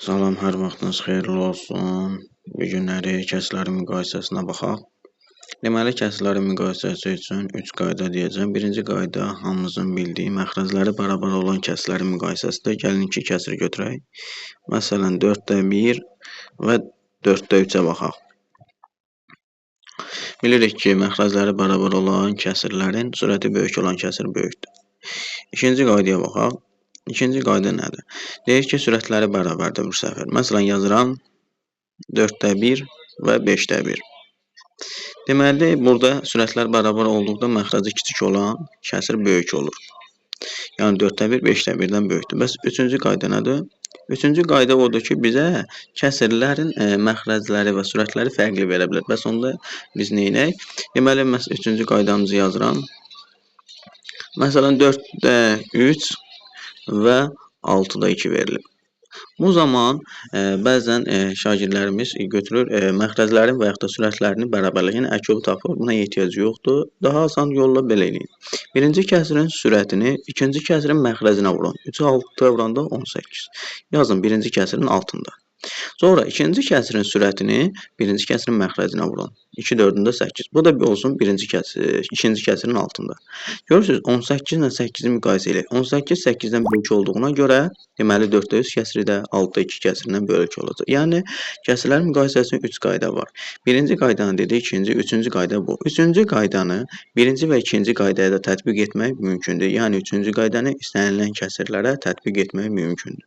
Salam, hər vaxtınız xeyirli olsun. Bu günləri kəsrlərin müqayisəsinə baxaq. Deməli, kəsrlərin müqayisəsi üçün 3 qayda deyəcəm. Birinci qayda hamımızın bildiyi məxrəcləri bərabər olan kəsrlərin müqayisəsidir. Gəlin ki, kəsri götürək. Məsələn, 4-də 1 və 4-də 3-ə baxaq. Bilirik ki, məxrəcləri bərabər olan kəsrlərin sürəti böyük olan kəsr böyükdür. İkinci qaydaya baxaq. İkinci qayda nədir? Deyir ki, sürətləri bərabərdir bu səfər. Məsələn, yazıram 4-də 1 və 5-də 1. Deməli, burada sürətlər bərabər olduqda məxrəci kiçik olan kəsr böyük olur. Yəni 4-də 1, 5-də 1-dən böyükdür. Bəs üçüncü qayda nədir? Üçüncü qayda odur ki, bizə kəsrlərin məxrəcləri və sürətləri fərqli verə bilər. Bəs onda biz neynəyik? Deməli, üçüncü qaydamızı yazıram. Məsələn, 4-də 3 və 6-da 2 verilib. Bu zaman bəzən şagirdlərimiz götürür məxrəclərin və yaxud da sürətlərini bərabərləyir. Yəni əkobu tapır. Buna ehtiyac yoxdur. Daha asan yolla belə eləyin. Birinci kəsrin sürətini ikinci kəsrin məxrəcinə vurun. 3-ü 6-ya vuranda 18. Yazın birinci kəsrin altında. Sonra ikinci kəsrin sürətini birinci kəsrin məxrəcinə vurun. 2 4-də 8. Bu da olsun ikinci kəsrin altında. Görürsünüz 18 ilə 8-i müqayisə edək. 18 8-dən böyük olduğuna görə deməli 4-də 3 kəsri də 6-da 2 kəsrindən böyük olacaq. Yəni kəsrlərin müqayisəsinin 3 qayda var. Birinci qaydanı dedik, üçüncü qayda bu. Üçüncü qaydanı birinci və ikinci qaydaya da tətbiq etmək mümkündür. Yəni üçüncü qaydanı istənilən kəsrlərə tətbiq etmək mümkündür.